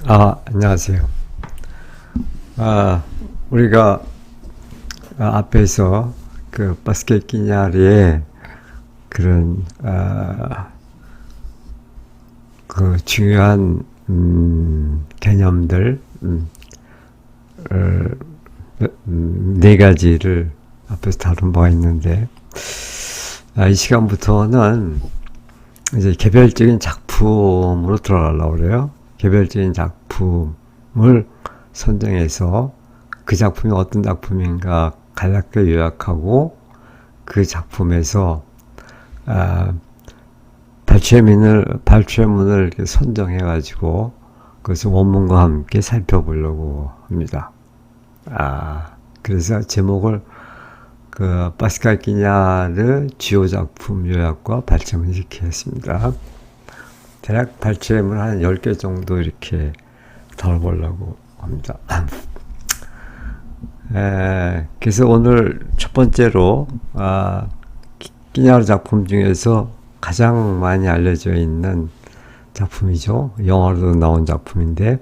안녕하세요. 우리가 앞에서 그 바스켓 끼냐리의 그런 그 중요한 개념들 네 가지를 앞에서 다룬 바가 있는데, 이 시간부터는 이제 개별적인 작품으로 들어가려고 그래요. 개별적인 작품을 선정해서 그 작품이 어떤 작품인가 간략하게 요약하고, 그 작품에서 발췌문을 이렇게 선정해가지고 그것을 원문과 함께 살펴보려고 합니다. 그래서 제목을 그 파스칼 끼냐르 주요 작품 요약과 발췌문 이렇게 했습니다. 대략 발췌문 한 10개 정도 이렇게 다뤄보려고 합니다. 그래서 오늘 첫 번째로 끼냐르 작품 중에서 가장 많이 알려져 있는 작품이죠. 영화로도 나온 작품인데,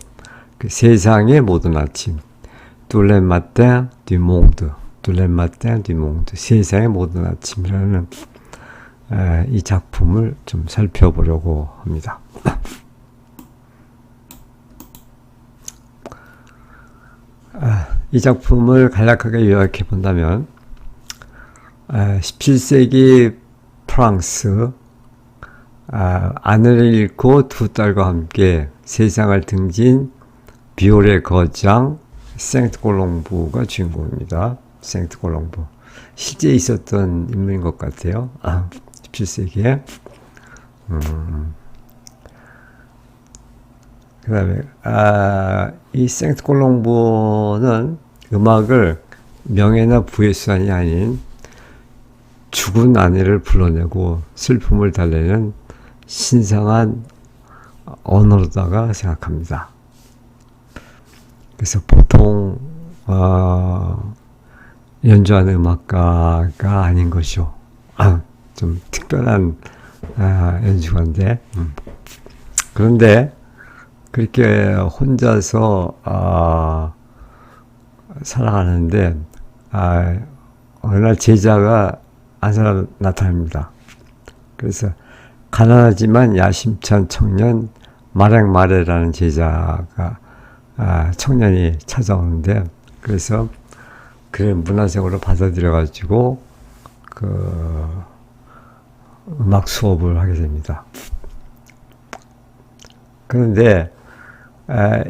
그 세상의 모든 아침, Tous les matins du monde, Tous les matins du monde, 세상의 모든 아침이라는 이 작품을 좀 살펴보려고 합니다. 이 작품을 간략하게 요약해 본다면, 17세기 프랑스, 아내를 잃고 두 딸과 함께 세상을 등진 비올의 거장 생트 콜롱부가 주인공입니다. 생트 콜롱부. 실제 있었던 인물인 것 같아요. 17세기에. 그 다음에, 이 생트 콜롱부는 음악을 명예나 부의 수단이 아닌 죽은 아내를 불러내고 슬픔을 달래는 신성한 언어로다가 생각합니다. 그래서 보통 연주하는 음악가가 아닌 것이죠. 좀 특별한 연주가인데, 그런데 그렇게 혼자서 살아가는데 어느 날 제자가 나타납니다. 그래서 가난하지만 야심찬 청년 마랭마레라는 제자가 청년이 찾아오는데, 그래서 그를 문화생으로 받아들여 가지고 그 음악 수업을 하게 됩니다. 그런데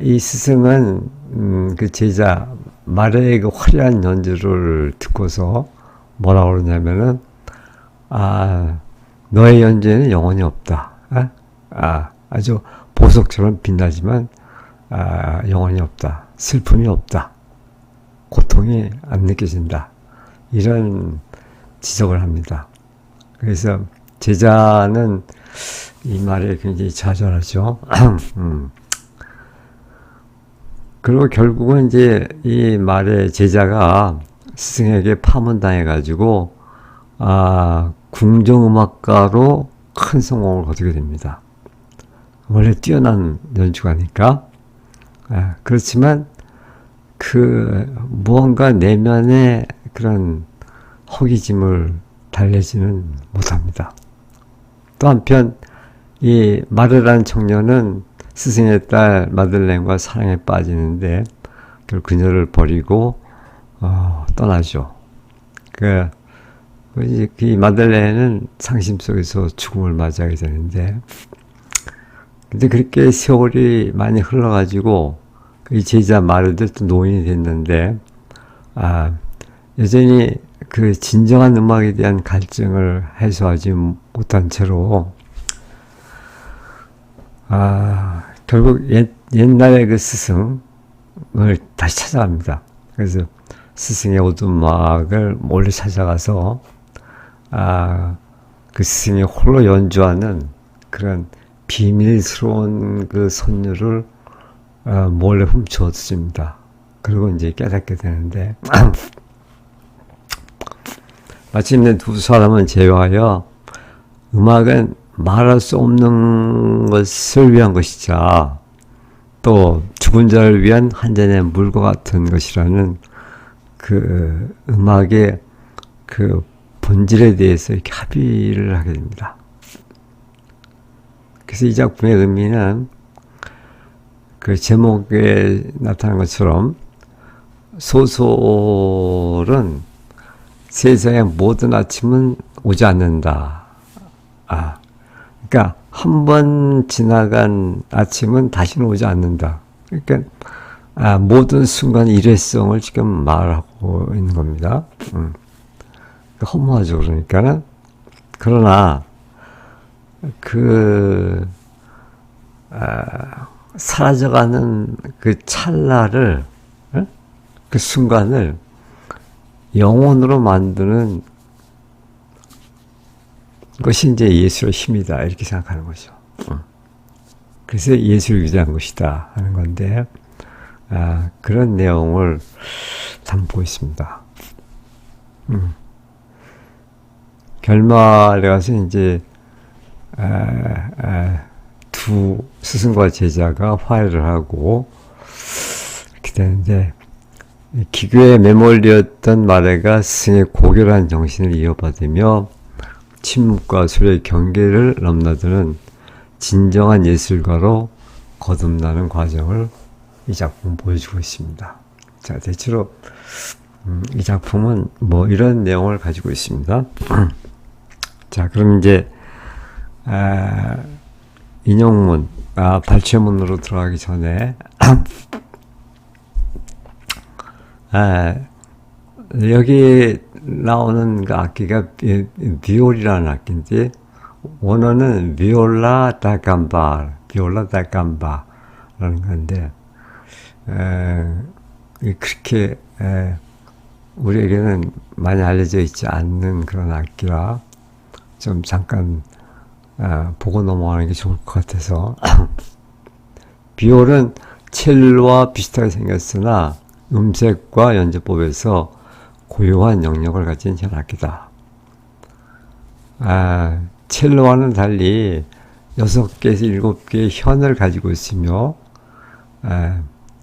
이 스승은 그 제자 마레의 그 화려한 연주를 듣고서 뭐라고 그러냐면은, 너의 연주에는 영혼이 없다. 아주 보석처럼 빛나지만 영혼이 없다. 슬픔이 없다. 고통이 안 느껴진다. 이런 지적을 합니다. 그래서 제자는 이 말에 굉장히 좌절하죠. 그리고 결국은 이제 이 말에 제자가 스승에게 파문당해가지고 궁정음악가로 큰 성공을 거두게 됩니다. 원래 뛰어난 연주가니까. 그렇지만 그 무언가 내면의 그런 허기짐을 달래지는 못합니다. 또 한편 이 마르라는 청년은 스승의 딸 마들렌과 사랑에 빠지는데, 결국 그녀를 버리고 떠나죠. 이 마들렌은 상심 속에서 죽음을 맞이하게 되는데, 근데 그렇게 세월이 많이 흘러가지고 이 제자 마르도 또 노인이 됐는데, 여전히 그 진정한 음악에 대한 갈증을 해소하지 못한 채로 결국 옛날의 그 스승을 다시 찾아갑니다. 그래서 스승의 오두막을 몰래 찾아가서 그 스승이 홀로 연주하는 그런 비밀스러운 그 선율을 몰래 훔쳐 얻습니다. 그리고 이제 깨닫게 되는데, 마침내 두 사람은 제외하여 음악은 말할 수 없는 것을 위한 것이자 또 죽은 자를 위한 한 잔의 물과 같은 것이라는 그 음악의 그 본질에 대해서 이렇게 합의를 하게 됩니다. 그래서 이 작품의 의미는 그 제목에 나타난 것처럼 소설은 세상의 모든 아침은 오지 않는다. 그러니까 한 번 지나간 아침은 다시는 오지 않는다. 그러니까 모든 순간 일회성을 지금 말하고 있는 겁니다. 허무하죠. 그러니까는 그러나 그 사라져가는 그 찰나를 그 순간을 영혼으로 만드는 것이 이제 예술의 힘이다 이렇게 생각하는 거죠. 그래서 예술이 위대한 것이다 하는 건데 그런 내용을 담고 있습니다. 결말에 가서 이제 두 스승과 제자가 화해를 하고 이렇게 되는데 기교에 매몰되었던 마레가 스승의 고결한 정신을 이어받으며 침묵과 소리의 경계를 넘나드는 진정한 예술가로 거듭나는 과정을 이 작품은 보여주고 있습니다. 자, 대체로 이 작품은 뭐 이런 내용을 가지고 있습니다. 자, 그럼 이제 인용문, 발췌문으로 들어가기 전에 여기 나오는 그 악기가 비올이라는 악기인데 원어는 비올라 다 감바라는 건데 그렇게 우리에게는 많이 알려져 있지 않는 그런 악기라 좀 잠깐 보고 넘어가는 게 좋을 것 같아서 비올은 첼로와 비슷하게 생겼으나 음색과 연주법에서 고유한 영역을 가진 현악기다. 첼로와는 달리 6개에서 7개의 현을 가지고 있으며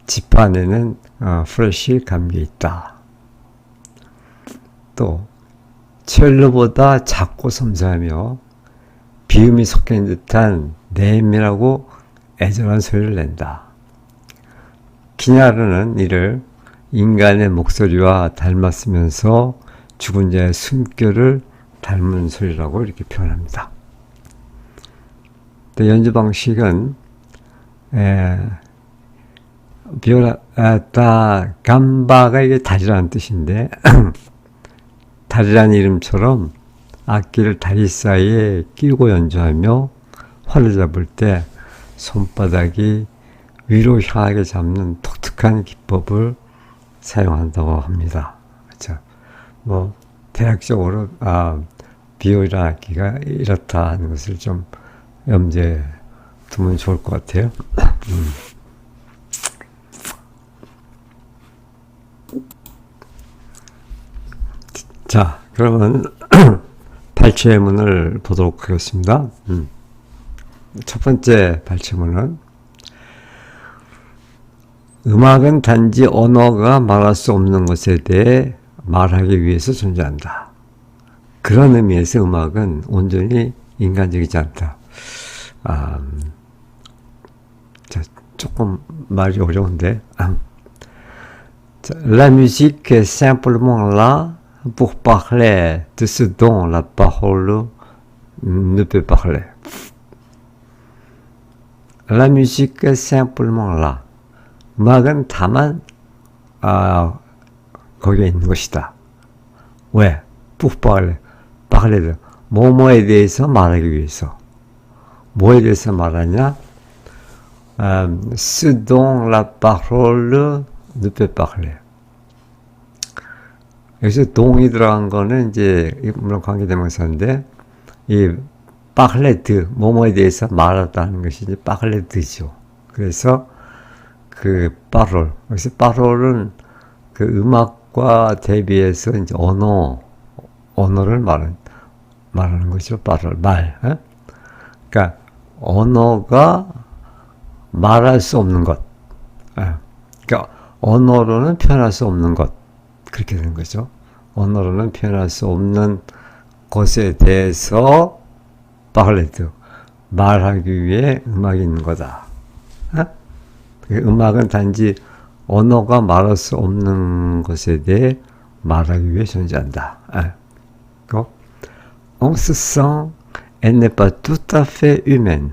지판에는 프레쉬 감겨 있다. 또 첼로보다 작고 섬세하며 비음이 섞여 있는 듯한 내밀하고 애절한 소리를 낸다. 기냐르는 이를 인간의 목소리와 닮았으면서 죽은 자의 숨결을 닮은 소리라고 이렇게 표현합니다. 연주 방식은 비올라 다 감바가 이게 다리라는 뜻인데 다리라는 이름처럼 악기를 다리 사이에 끼우고 연주하며 활을 잡을 때 손바닥이 위로 향하게 잡는 독특한 기법을 사용한다고 합니다. 그렇죠? 뭐 대략적으로 비올이라는 악기가 이렇다 하는 것을 좀 염두에 두면 좋을 것 같아요. 자, 그러면 발췌문을 보도록 하겠습니다. 첫 번째 발췌문은 음악은 단지 언어가 말할 수 없는 것에 대해 말하기 위해서 존재한다. 그런 의미에서 음악은 온전히 인간적이지 않다. 자, 조금 말이 어려운데. La musique est simplement là pour parler de ce dont la parole ne peut parler. La musique est simplement là. 음악은 다만 거기에 있는 것이다. 왜? pour parler. 뭐뭐에 대해서 말하기 위해서. 뭐에 대해서 말하냐? Ce dont la parole ne peut parler. 여기서 동이 들어간 거는 이제 물론 관계대명사인데 이 parler de 뭐뭐에 대해서 말하다는 것이 이제 parler de죠. 그래서 그 parole, 여기서 parole은 그 음악과 대비해서 이제 언어를 말하는 것이죠. parole, 말. 그러니까 언어가 말할 수 없는 것. 그러니까 언어로는 표현할 수 없는 것, 그렇게 되는 거죠. 언어로는 표현할 수 없는 것에 대해서 parler, 말하기 위해 음악이 있는 거다. 음악은 단지 언어가 말할 수 없는 것에 대해 말하기 위해 존재한다. En ce sens, elle n'est pas tout à fait humaine.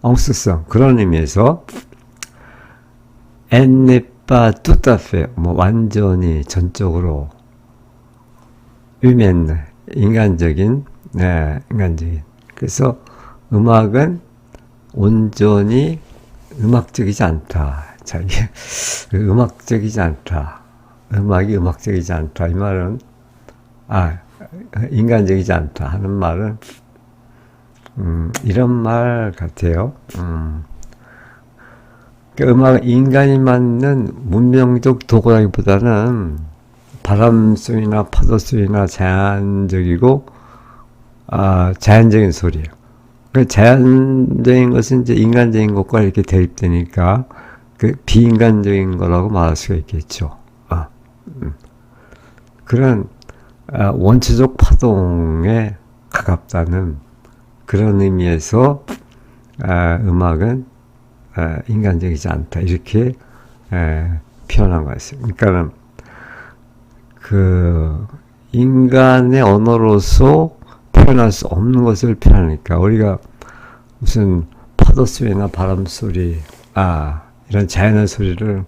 En ce sens, 그런 의미에서 elle n'est pas tout à fait, 완전히 전적으로 humaine, 인간적인. 그래서 음악은 온전히 음악적이지 않다. 음악적이지 않다. 음악이 음악적이지 않다. 이 말은 인간적이지 않다 하는 말은 이런 말 같아요. 음악은 인간이 만든 문명적 도구라기보다는 바람 소리나 파도 소리나 자연적이고 자연적인 소리예요. 그 자연적인 것은 이제 인간적인 것과 이렇게 대립되니까 그 비인간적인 거라고 말할 수가 있겠죠. 그런 원초적 파동에 가깝다는 그런 의미에서 음악은 인간적이지 않다 이렇게 표현한 것 같습니다. 그러니까는 그 인간의 언어로서 표현할 수 없는 것을 표현하니까 우리가 무슨 파도 소리나 바람 소리, 이런 자연의 소리를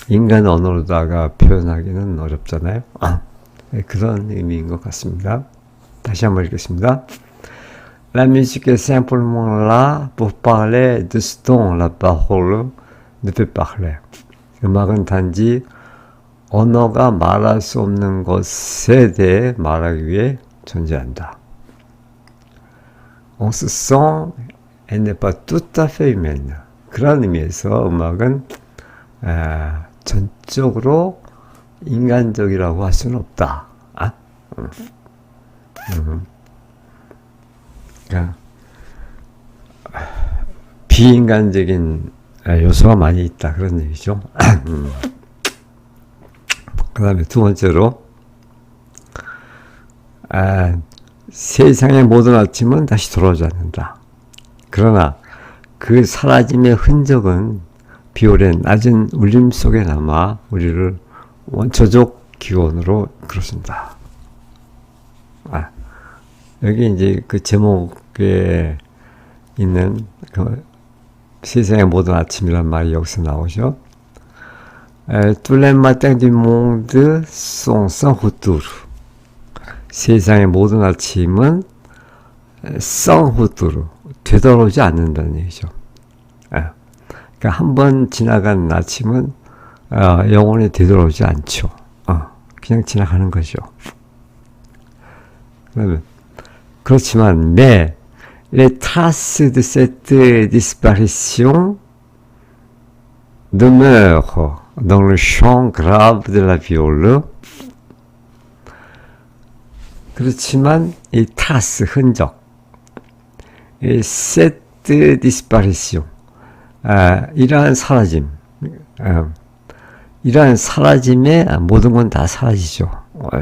인간 언어로다가 표현하기는 어렵잖아요. 그런 의미인 것 같습니다. 다시 한번 읽겠습니다. La musique est simplement là pour parler de ce dont la parole ne peut parler. 음악은 단지 언어가 말할 수 없는 것에 대해 말하기 위해 존재한다. En ce sens, elle n'est pas tout à fait humaine. 그런 의미에서 음악은 전적으로 인간적이라고 할 수는 없다. 그러니까 비인간적인 요소가 많이 있다 그런 얘기죠. 그 다음에 두 번째로 세상의 모든 아침은 다시 돌아오지 않는다. 그러나 그 사라짐의 흔적은 비오랜 낮은 울림 속에 남아 우리를 원초적 기원으로 그렇습니다. 여기 이제 그 제목에 있는 그 세상의 모든 아침이란 말이 여기서 나오죠. Tous les matins du monde sont sans retour. 세상의 모든 아침은 sans retour, 되돌아오지 않는다는 얘기죠. 그러니까 한 번 지나간 아침은 영원히 되돌아오지 않죠. 그냥 지나가는 거죠. 그렇지만 mais les traces de cette disparition demeurent dans le chant grave de la viole. 그렇지만 이 trace, 흔적, 이 cette disparition, 이러한 사라짐, 이러한 사라짐에 모든 건 다 사라지죠.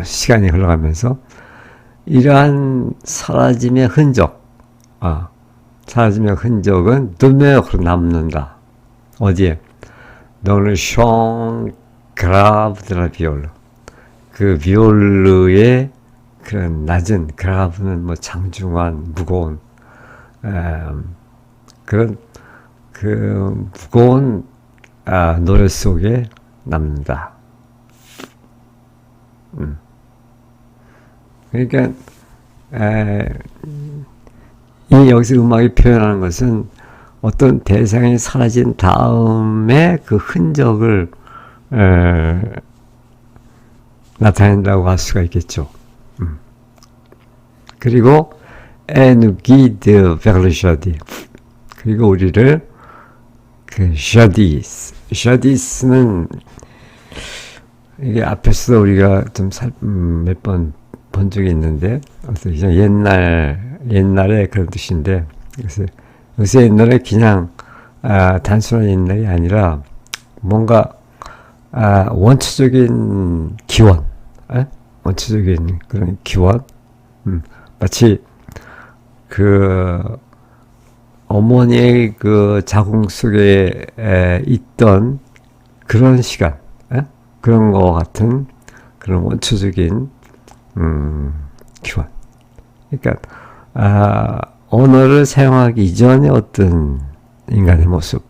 시간이 흘러가면서 이러한 사라짐의 흔적, 사라짐의 흔적은 demeure, 남는다. 어디에? Dans le chant grave de la viole. 그 비올르의 그런 낮은, grave는 장중한, 무거운, 그런 그 무거운 노래 속에 남는다. 그러니까 이 여기서 음악이 표현하는 것은 어떤 대상이 사라진 다음에 그 흔적을 나타낸다고 할 수가 있겠죠. 그리고 elle nous guide vers le jadis. 그리고 우리를 그 jadis는 이게 앞에서도 우리가 좀 몇 번 본 적이 있는데, 옛날에 그런 뜻인데, 그래서 요새 옛날에 그냥 단순한 인내가 아니라 뭔가 원초적인 기원, 원초적인 그런 기원, 마치 그 어머니의 그 자궁 속에 있던 그런 시간, 그런 거 같은 그런 원초적인 기원. 그러니까 언어를 사용하기 이전의 어떤 인간의 모습,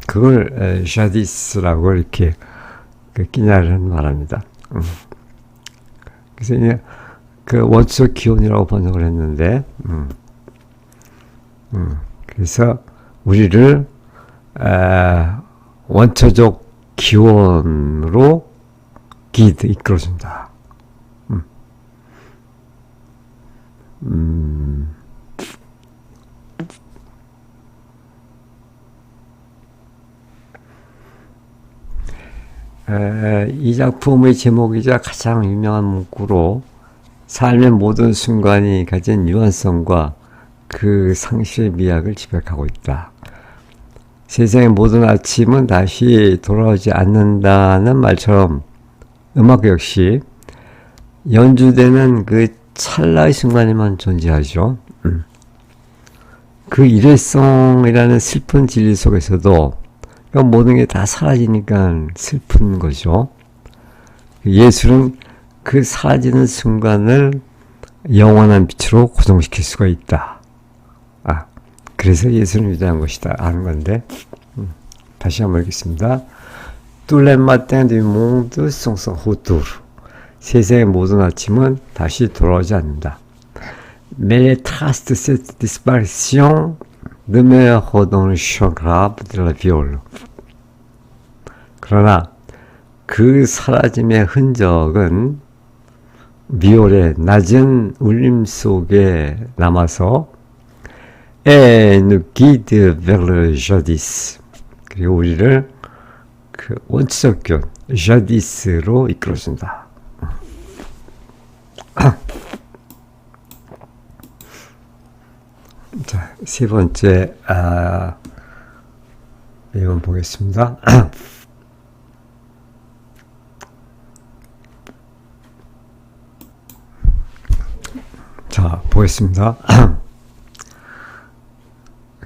그걸 샤디스라고 이렇게 끼냐를 말합니다. 그래서 이제 그 원초적 기원이라고 번역을 했는데, 그래서 우리를 원초적 기원으로 이끌어준다. 이 작품의 제목이자 가장 유명한 문구로 삶의 모든 순간이 가진 유한성과 그 상실의 미학을 지백하고 있다. 세상의 모든 아침은 다시 돌아오지 않는다는 말처럼 음악 역시 연주되는 그 찰나의 순간에만 존재하죠. 그 일회성이라는 슬픈 진리 속에서도 모든 게 다 사라지니까 슬픈 거죠. 예술은 그 사라지는 순간을 영원한 빛으로 고정시킬 수가 있다. 그래서 예술은 위대한 것이다 하는 건데, 다시 한번 읽겠습니다. Tous les matins du monde sont sans retour. 세상의 모든 아침은 다시 돌아오지 않는다. Mais les traces de cette disparition demeurent dans le chant grave de la viole. 그러나 그 사라짐의 흔적은 비올의 낮은 울림 속에 남아서 et nous guide vers le jadis. 그리고 우리를 그 원초적 기원, jadis로 이끌어준다. 자, 세 번째 예문 보겠습니다. 자, 보겠습니다.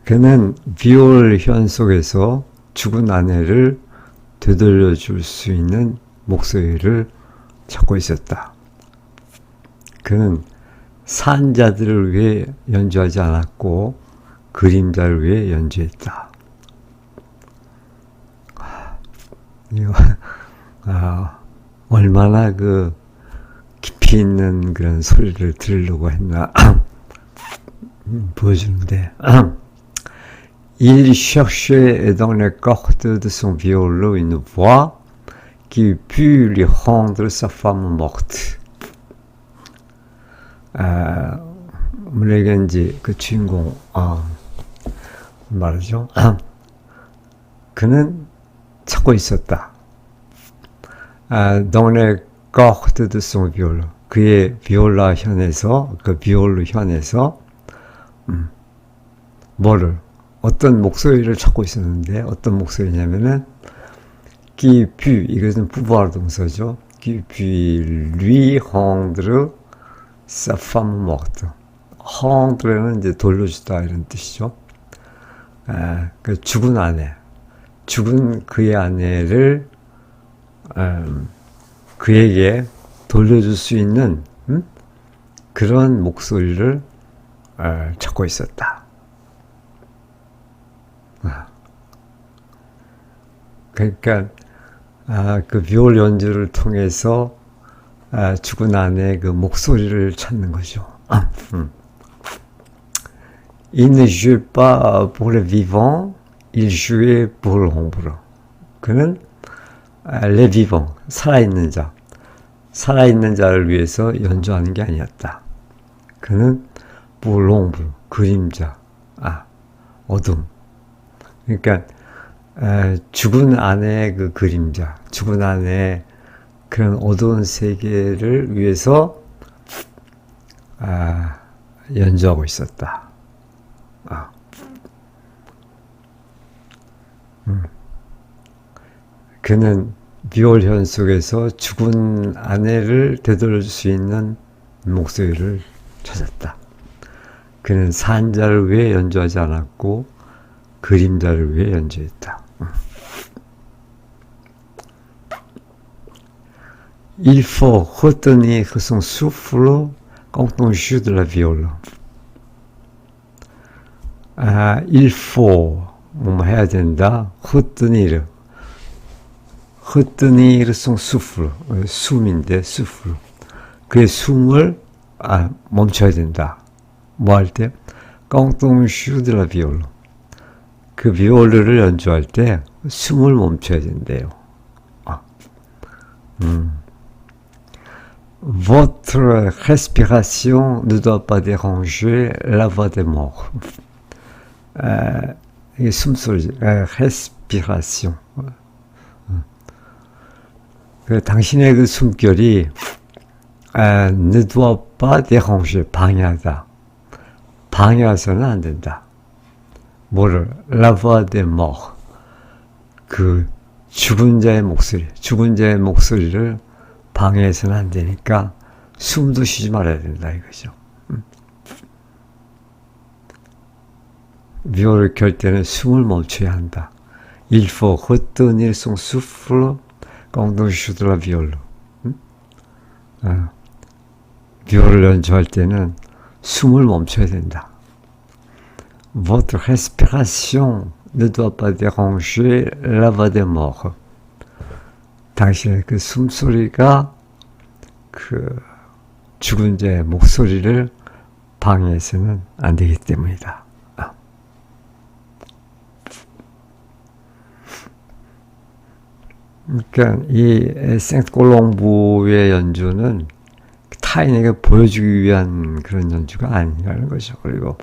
그는 비올 현 속에서 죽은 아내를 되돌려 줄 수 있는 목소리를 찾고 있었다. 그는 산자들을 위해 연주하지 않았고 그림자를 위해 연주했다. 이거 얼마나 그 깊이 있는 그런 소리를 들으려고 했나 보여주는데 Il cherchait dans les cordes de son violon une voix qui put lui rendre sa femme morte. 물레겐지 그 주인공 말이죠. 그는 찾고 있었다. dans les cordes de son violon. 그의 비올라 현에서 그 비올로 현에서 뭐를 어떤 목소리를 찾고 있었는데 어떤 목소리냐면은 qui put 이것은 pouvoir 동사죠. qui put lui rendre sa femme morte. rendre는 이제 돌려주다 이런 뜻이죠. 그 죽은 아내, 죽은 그의 아내를 그에게 돌려줄 수 있는 그런 목소리를 찾고 있었다. 그러니까 그 비올 연주를 통해서 죽은 아내의 그 목소리를 찾는 거죠. Il ne jouait pas pour le vivant, il jouait pour l'ombre. 그는 les vivants, 살아있는 자, 살아있는 자를 위해서 연주하는 게 아니었다. 그는 pour l'ombre, 그림자, 어둠. 그러니까 죽은 아내의 그 그림자, 죽은 아내의 그런 어두운 세계를 위해서 연주하고 있었다. 그는 비올 현속에서 죽은 아내를 되돌릴 수 있는 목소리를 찾았다. 그는 산자를 위해 연주하지 않았고 그림자를 위해 연주했다. Il faut retenir son souffle quand on joue de la viole. Il faut 뭐 해야 된다. retenir son souffle. 숨인데 souffle. 그의 숨을 멈춰야 된다. 뭐 할 때? quand on joue de la viole. 그 비올르를 연주할 때 숨을 멈춰야 된대요. Votre respiration ne doit pas déranger la voix des morts. 이게 숨소리지. respiration. 당신의 그 숨결이 ne doit pas déranger. 방해하다. 방해해서는 안 된다. 뭐를? La voix des morts. 그 죽은 자의 목소리. 죽은 자의 목소리를 방해해서는 안 되니까 숨도 쉬지 말아야 된다 이거죠. 비올을 켤 때는 숨을 멈춰야 한다. Il faut retenir son souffle quand on joue de la viole. 비올을 연주할 때는 숨을 멈춰야 된다. Votre respiration ne doit pas déranger la voix des morts. 당신의 그 숨소리가 그 죽은 자의 목소리를 방해해서는 안 되기 때문이다. 그러니까 이 생트콜롱부의 연주는 타인에게 보여주기 위한 그런 연주가 아니라는 거죠. 그리고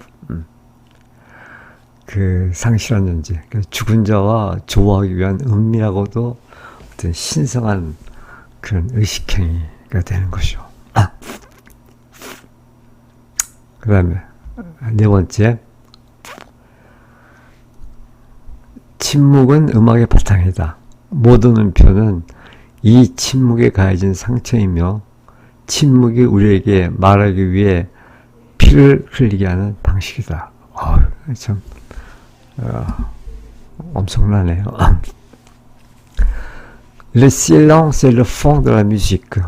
그 상실한 연주, 죽은 자와 조화하기 위한 은밀하고도 어떤 신성한 그런 의식행위가 되는 것이죠. 그 다음에 네 번째, 침묵은 음악의 바탕이다. 모든 음표는 이 침묵에 가해진 상처이며 침묵이 우리에게 말하기 위해 피를 흘리게 하는 방식이다. 참 엄청나네요. Le silence est le fond de la musique.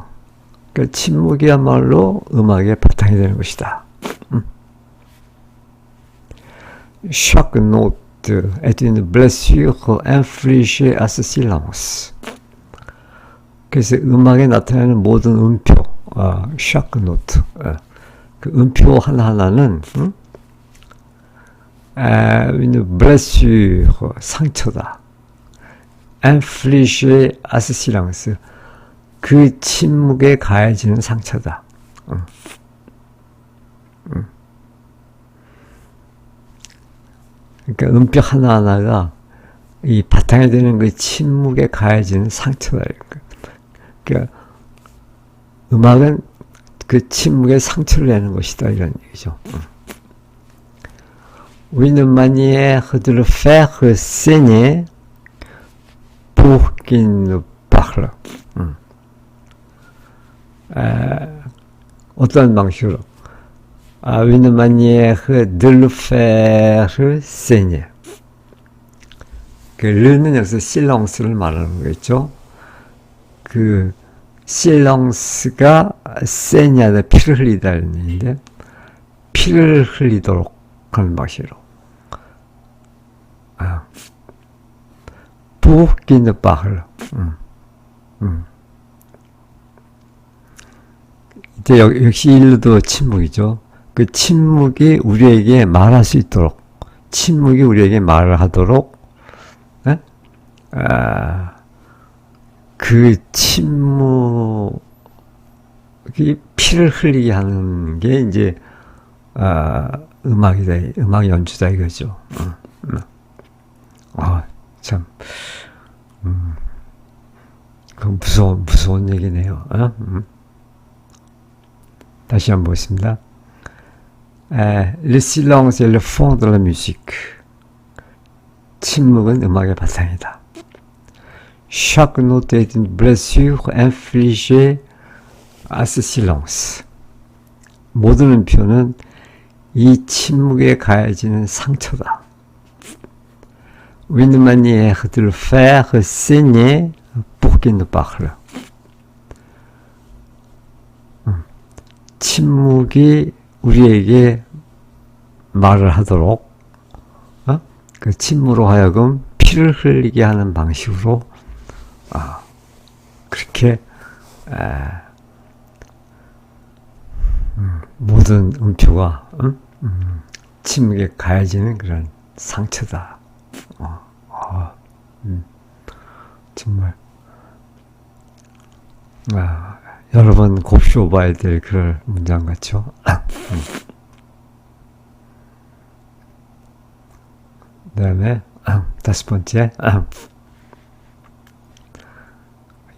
그 침묵이야말로 음악의 바탕이 되는 것이다. Chaque note est une blessure infligée à ce silence. 그래서 음악에 나타나는 모든 음표, chaque note, 그 음표 하나하나는 une blessure, 상처다. infligée à ce silence. 그 침묵에 가해지는 상처다. 그러니까 음표 하나하나가 이 바탕에 되는 그 침묵에 가해지는 상처다. 그러니까 음악은 그 침묵에 상처를 내는 것이다. 이런 얘기죠. Une manière de le faire saigner pour qu'il ne parle. 어떤 방식으로? Une manière de le faire saigner. 그 르는 여기서 silence를 말하는 거겠죠. 그 silence가 saigner, 피를 흘리다는 얘기인데 피를 흘리도록 하는 방식으로. Pour qu'il ne parle. 이제 역시 일도 침묵이죠. 그 침묵이 우리에게 말할 수 있도록, 침묵이 우리에게 말을 하도록, 그 침묵이 피를 흘리게 하는 게 이제 음악이다, 음악 연주다 이거죠. 참, 그 무서운 얘기네요. 다시 한번 보겠습니다. Le silence est le fond de la musique. 침묵은 음악의 바탕이다. Chaque note est une blessure infligée à ce silence. 모든 음표는 이 침묵에 가해지는 상처다. Une manière de le faire saigner pour qu'il ne parle. 침묵이 우리에게 말을 하도록 그 침무로 하여금 피를 흘리게 하는 방식으로 그렇게 모든 음표가 침묵에 가해지는 그런 상처다. 정말 여러 번 곱씹어봐야 될 그런 문장 같죠? 그 다음에 5번째,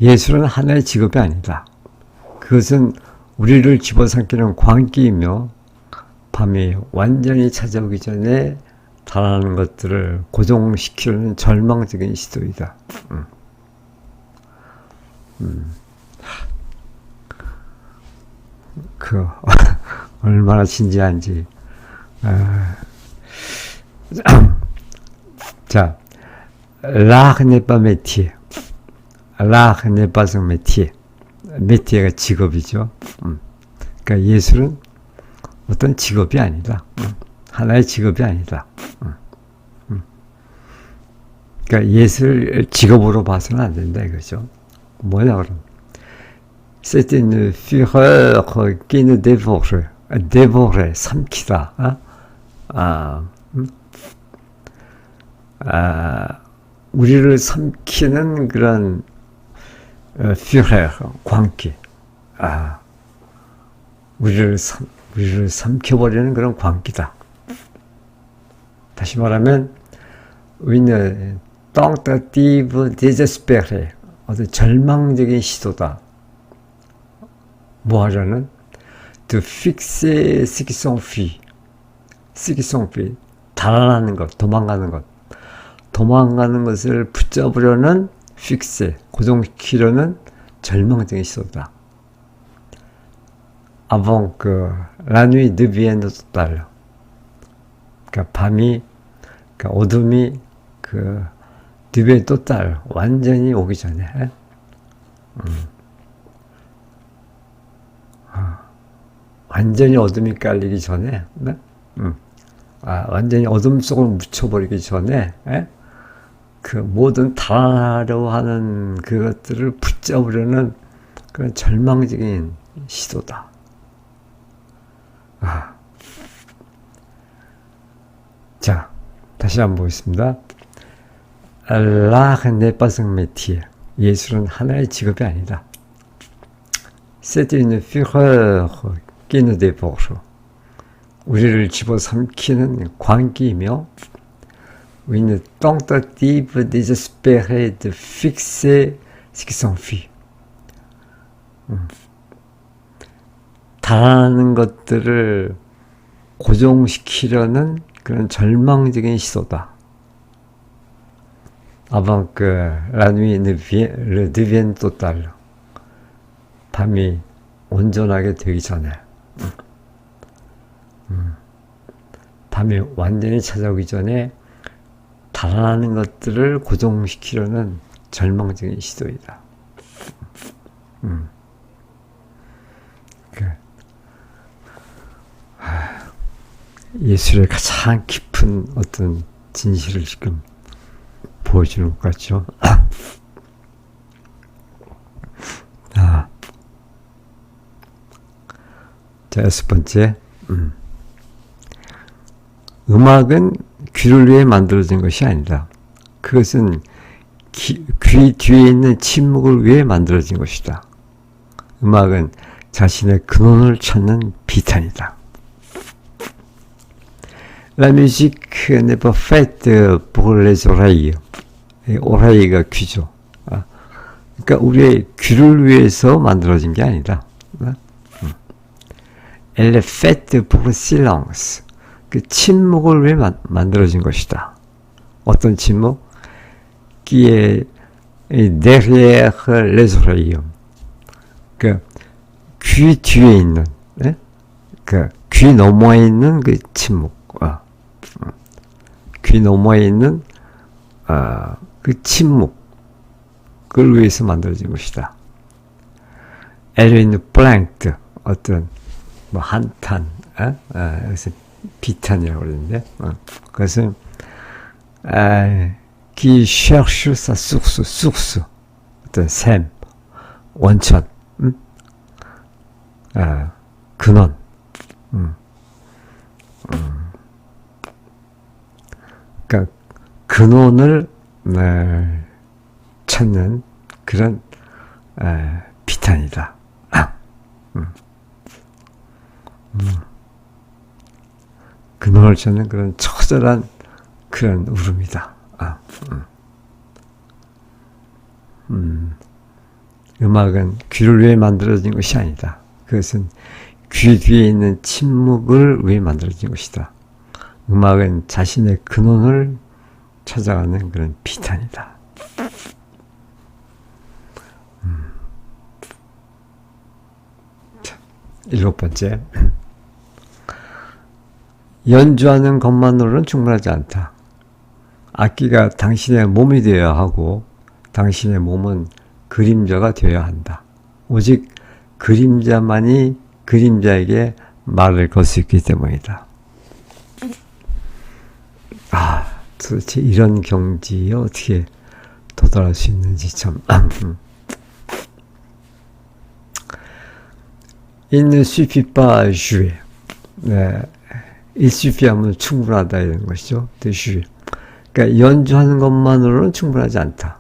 예술은 하나의 직업이 아니다. 그것은 우리를 집어삼키는 광기이며 밤이 완전히 찾아오기 전에 달아나는 것들을 고정시키려는 절망적인 시도이다. 얼마나 진지한지. 자, l'art n'est pas métier. L'art n'est pas un métier. métier가 직업이죠. 그러니까 예술은 어떤 직업이 아니다. 하나의 직업이 아니다. 그러니까 예술 직업으로 봐서는 안 된다 이거죠. 뭐냐 그럼? C'est une fureur qui nous dévore. dévore, 삼키다. 우리를 삼키는 그런 fureur, 광기. 우리를 삼켜버리는 그런 광기다. 다시 말하면 une tentative désespérée, 어떤 절망적인 시도다. 뭐 하려는? de fixer ce qui s'enfuit. ce qui s'enfuit. 달아나는 것, 도망가는 것. 도망가는 것을 붙잡으려는 fixer, 고정시키려는 절망적인 시도다. avant que la nuit devienne totale. 그러니까 밤이, 그러니까 어둠이 devienne totale, 완전히 오기 전에. 완전히 어둠이 깔리기 전에, 네? 완전히 어둠 속으로 묻혀버리기 전에, 그 모든 달아나려 하는 그것들을 붙잡으려는 그런 절망적인 시도다. 자, 다시 한번 보겠습니다. L'art n'est pas un métier. 예술은 하나의 직업이 아니다. C'est une fureur qui nous dévore. 우리를 집어삼키는 광기이며 une tentative désespérée de fixer ce qui s'enfuit. 달아나는 것들을 고정시키려는 그런 절망적인 시도다. avant que la nuit ne devienne totale. 밤이 온전하게 되기 전에. 밤이 완전히 찾아오기 전에 달아나는 것들을 고정시키려는 절망적인 시도이다. 예술의 가장 깊은 어떤 진실을 지금 보여주는 것 같죠. 자, 6번째. 음악은 귀를 위해 만들어진 것이 아니다. 그것은 귀 뒤에 있는 침묵을 위해 만들어진 것이다. 음악은 자신의 근원을 찾는 비탄이다. La musique n'est pas faite pour les oreilles. 오라이가 귀죠. 그러니까 우리의 귀를 위해서 만들어진 게 아니다. Elle est faite pour le silence. 그 침묵을 위해 만들어진 것이다. 어떤 침묵? qui est derrière les oreilles. 그 귀 뒤에 있는, 네? 그 귀 너머에 있는 그 침묵, 귀 너머에 있는 그 침묵을 위해서 만들어진 것이다. 에르윈 플랭크 어떤 뭐 한탄, 여기서 비탄이라고 그러는데, 그것은 qui cherche sa source, 어떤 샘, 원천, 근원, 그러니까 근원을 찾는 그런 비탄이다. 근원을 찾는 그런 처절한 그런 울음이다. 음악은 귀를 위해 만들어진 것이 아니다. 그것은 귀 뒤에 있는 침묵을 위해 만들어진 것이다. 음악은 자신의 근원을 찾아가는 그런 비탄이다. 자, 7번째. 연주하는 것만으로는 충분하지 않다. 악기가 당신의 몸이 되어야 하고 당신의 몸은 그림자가 되어야 한다. 오직 그림자만이 그림자에게 말을 걸 수 있기 때문이다. 도대체 이런 경지에 어떻게 도달할 수 있는지 참. Il ne suffit pas jouer. 네. Il suffit 하면 충분하다 이런 것이죠. de jouer. 그러니까 연주하는 것만으로는 충분하지 않다.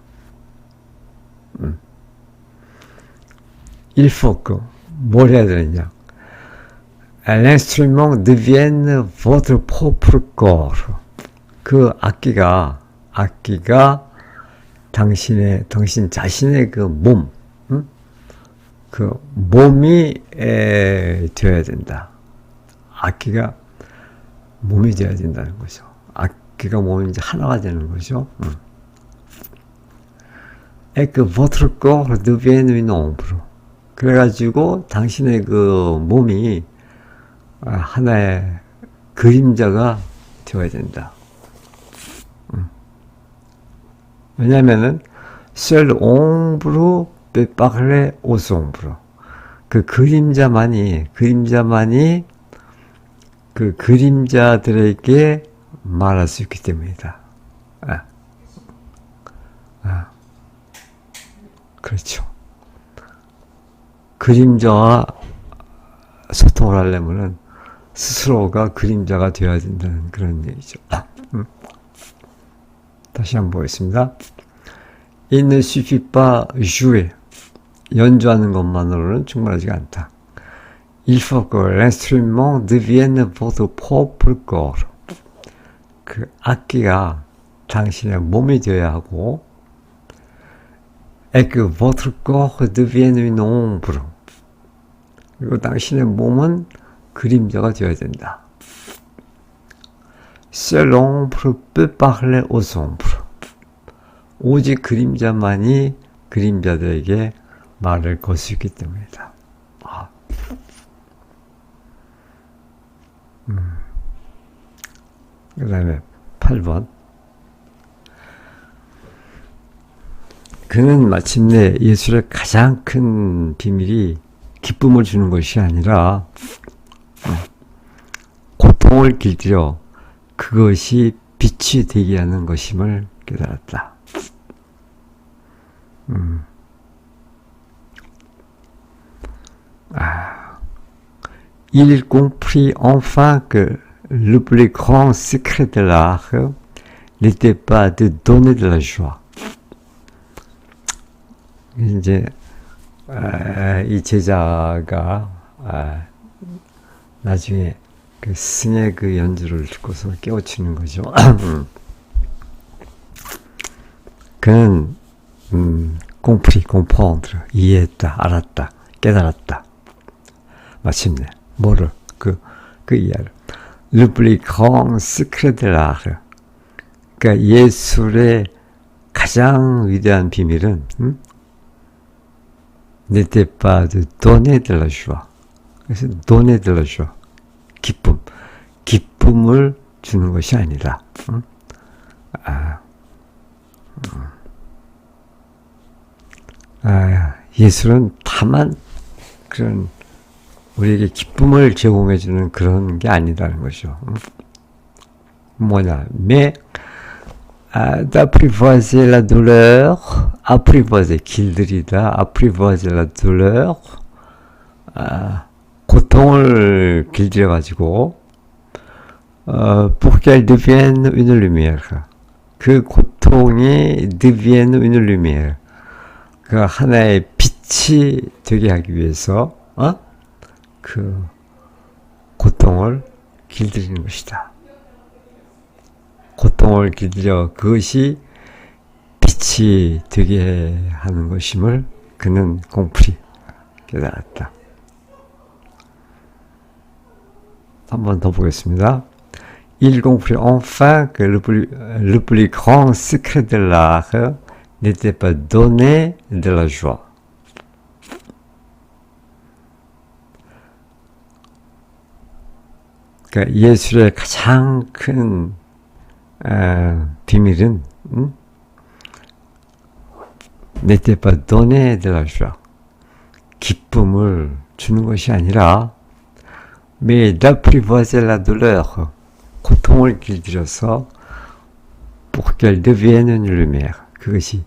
Il faut que 뭘 해야 되느냐? L'instrument devienne votre propre corps. 그 악기가 당신 자신의 그 몸, 그 몸이 되어야 된다. 악기가 몸이 되어야 된다는 거죠. 악기가 몸이 이제 하나가 되는 거죠. Et que votre corps devienne une ombre. 그래가지고 당신의 그 몸이 하나의 그림자가 되어야 된다. 왜냐면은 seul ombre peut parler aux ombres. 그 그림자만이 그 그림자들에게 말할 수 있기 때문이다. 그렇죠. 그림자와 소통을 하려면은 스스로가 그림자가 되어야 된다는 그런 얘기죠. 다시 한번 보겠습니다. Il ne suffit pas jouer. 연주하는 것만으로는 충분하지 않다. Il faut que l'instrument devienne votre propre corps. 그 악기가 당신의 몸이 되어야 하고, et que votre corps devienne une ombre. 그리고 당신의 몸은 그림자가 되어야 된다. Seul ombre peut parler aux ombres. 오직 그림자만이 그림자들에게 말을 걸 수 있기 때문이다. 그 다음에 8번. 그는 마침내 예술의 가장 큰 비밀이 기쁨을 주는 것이 아니라 고통을 길들여 그것이 빛이 되게 하는 것임을 깨달았다. Il comprit enfin que le plus grand secret de l'art n'était pas de donner de la joie. 이제 이 제자가 나중에 그 스승의 그 연주를 듣고서 깨우치는 거죠. 그는 comprendre, 이해했다, 알았다, 깨달았다. 마침내 뭐를 그 이해를. Le plus grand secret de l'art. 그러니까 예술의 가장 위대한 비밀은 n'était pas de donner de la joie. 그래서 donner de la joie. 기쁨을 주는 것이 아니라 예술은 다만 그런 우리에게 기쁨을 제공해주는 그런 게 아니라는 거죠. 뭐냐, mais d'apprivoiser la douleur, apprivoiser, 길들이다, apprivoiser la douleur, 고통을 길들여가지고 pour qu'elle devienne une lumière. 그 고통이 devienne une lumière. 그 하나의 빛이 되게 하기 위해서 그 고통을 길들이는 것이다. 고통을 길들여 그것이 빛이 되게 하는 것임을 그는 공풀이 깨달았다. 한 번 더 보겠습니다. Il comprit enfin que le plus grand secret de l'art n'était pas donner de la joie. 그러니까 예술의 가장 큰 비밀은 n'était pas donner de la joie. 기쁨을 주는 것이 아니라 mais d'apprivoiser la douleur. 고통을 길들여서 pour qu'elle devienne une lumière. 그것이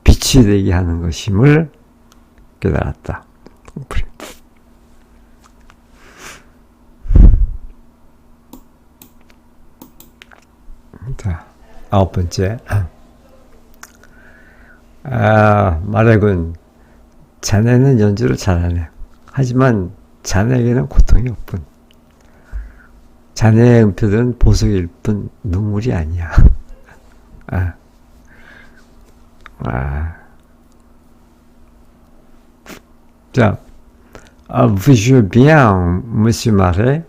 빛이 되게 하는 것임을 깨달았다. 자, 9번째. 마렉은 자네는 연주를 잘하네. 하지만 자네에게는 고통이 없군. 자네의 음표들은 보석일 뿐 눈물이 아니야. 자, vous jouez bien, Monsieur Marais,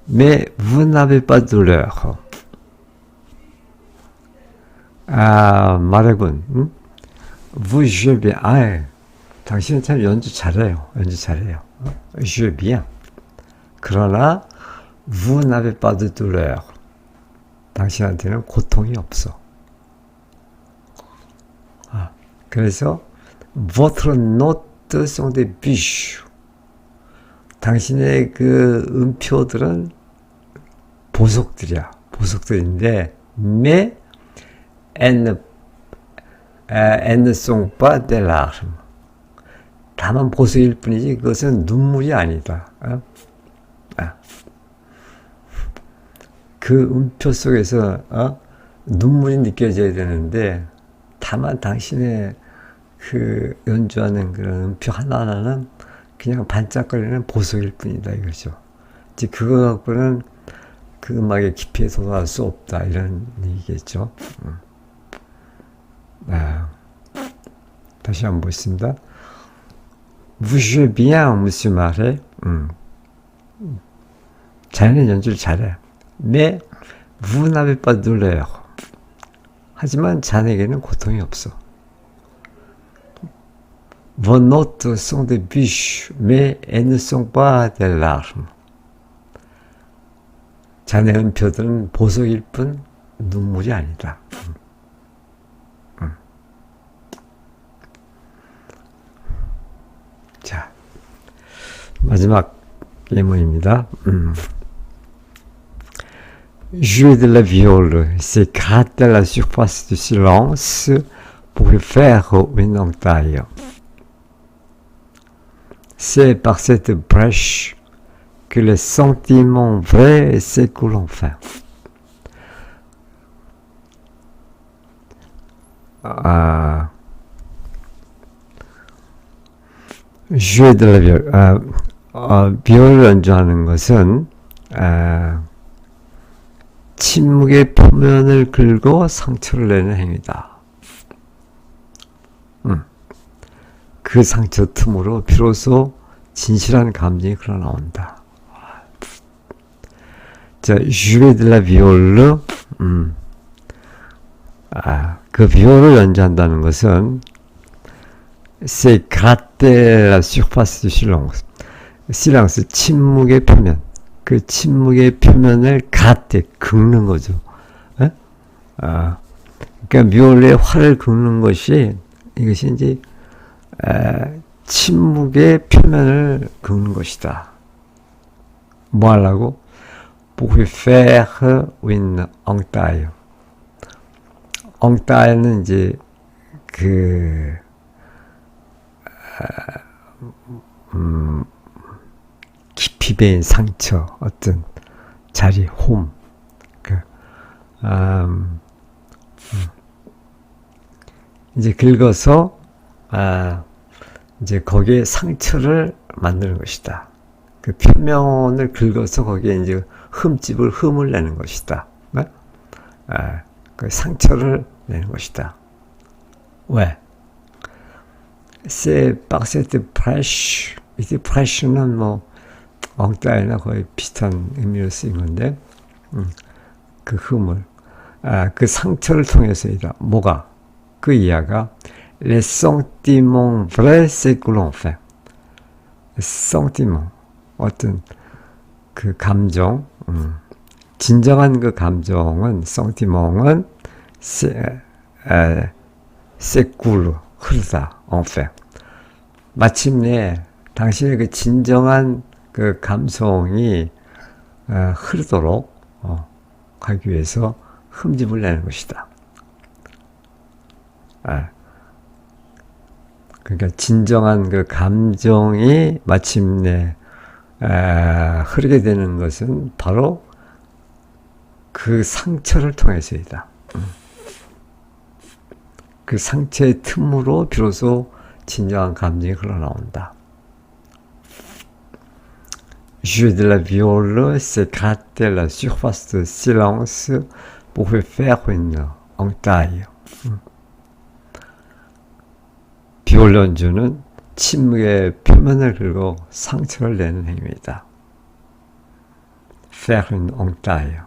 mais vous n'avez pas de douleur. 마렉은, vous jouez bien. 당신은 참 연주 잘해요. jouez bien. 그러나 vous n'avez pas de douleur. 당신한테는 고통이 없어. 그래서 votre note sont des bijoux. 당신의 그 음표들은 보석들인데 mais elles ne sont pas des larmes. 다만 보석일 뿐이지 그것은 눈물이 아니다. 그 음표 속에서 눈물이 느껴져야 되는데 다만 당신의 그 연주하는 그런 음표 하나하나는 그냥 반짝거리는 보석일 뿐이다 이거죠. 이제 그거 갖고는 그 음악의 깊이에 도달할 수 없다 이런 얘기겠죠. 다시 한번 보겠습니다. Vous jouez bien, Monsieur Marais. 자네는 연주를 잘해. Mais vous n'avez pas de douleur. 하지만 자네에게는 고통이 없어. Vos notes sont des bijoux, mais elles ne sont pas des larmes. 자네 음표들은 보석일 뿐 눈물이 아니다. 자, 마지막 예문입니다. Jouer de la viole, c'est gratter la surface du silence pour faire une entaille. C'est par cette brèche que les sentiments vrais s'écoulent enfin. Jouer de la viole, 비올을 연주하는 것은 침묵의 표면을 긁고 상처를 내는 행위다. 그 상처 틈으로 비로소 진실한 감정이 흘러나온다. 자, jouer de la viole, 그 비올을 연주한다는 것은 c'est gratter la surface du silence. silence, 침묵의 표면. 그 침묵의 표면을 gratter, 긁는 거죠. 에? 그러니까 비올의 활을 긁는 것이 이것이 이제 침묵의 표면을 긁는 것이다. 뭐 하려고? pour faire une entaille. entaille는 이제 깊이 배인 상처, 어떤 자리, 홈, 이제 긁어서, 이제 거기에 상처를 만드는 것이다. 그 표면을 긁어서 거기에 이제 흠을 내는 것이다. 네? 그 상처를 내는 것이다. 왜? C'est par cette brèche. 이 브레쉬는 뭐 엉따이나 거의 비슷한 의미로 쓰인 건데, 그 흠을, 그 상처를 통해서이다. 뭐가? 그 이하가 les sentiments vrais c'est que l'on fait. sentiment, 어떤 그 감정, 진정한 그 감정은 sentiment은 c'est cool, 흐르다, en fait. 마침내 당신의 그 진정한 그 감성이 흐르도록 하기 위해서 흠집을 내는 것이다. 그러니까 진정한 그 감정이 마침내 흐르게 되는 것은 바로 그 상처를 통해서이다. 그 상처의 틈으로 비로소 진정한 감정이 흘러나온다. Jouer de la viole, c'est gratter la surface de silence pour faire une entaille. 비올 연주는 침묵의 표면을 긁고 상처를 내는 행위이다. Faire une entaille.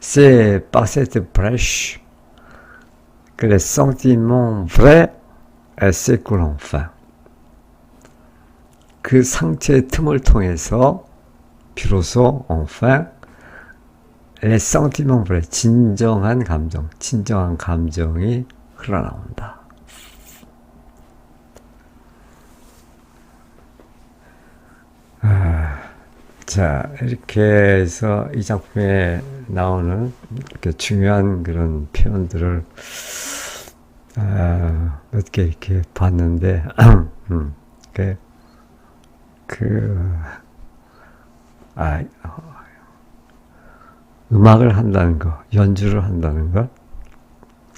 C'est par cette brèche que les sentiments vrais s'écoulent enfin. 그 상처의 틈을 통해서 비로소 enfin les sentiments vrais, 진정한 감정이 흘러나온다. 자, 이렇게 해서 이 작품에 나오는 이렇게 중요한 그런 표현들을 몇 개 이렇게 봤는데, 음악을 한다는 거, 연주를 한다는 것,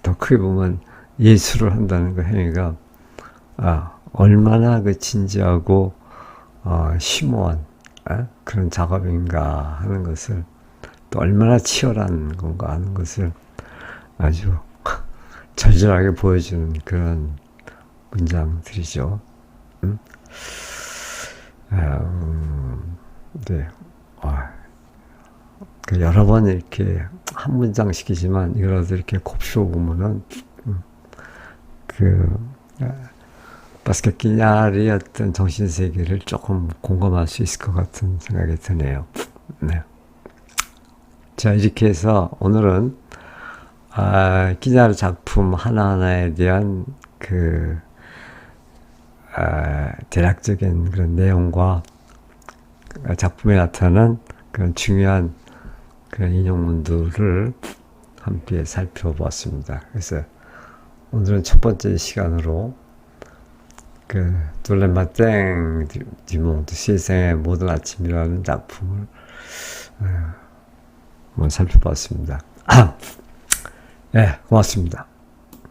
더 크게 보면 예술을 한다는 거 행위가 얼마나 그 진지하고 심오한 그런 작업인가 하는 것을, 또 얼마나 치열한 건가 하는 것을 아주 절절하게 보여주는 그런 문장들이죠. 네. 여러 번 이렇게 한 문장씩이지만 이거라도 이렇게 곱씹어 보면은 바스켓 끼냐리의 어떤 정신세계를 조금 공감할 수 있을 것 같은 생각이 드네요. 네. 자, 이렇게 해서 오늘은 끼냐르 작품 하나하나에 대한 대략적인 그런 내용과 작품에 나타난 그런 중요한 그런 인용문들을 함께 살펴보았습니다. 그래서 오늘은 첫 번째 시간으로 Tous les matins du monde, 세상의 모든 아침이라는 작품을 한번 살펴봤습니다. 네, 고맙습니다.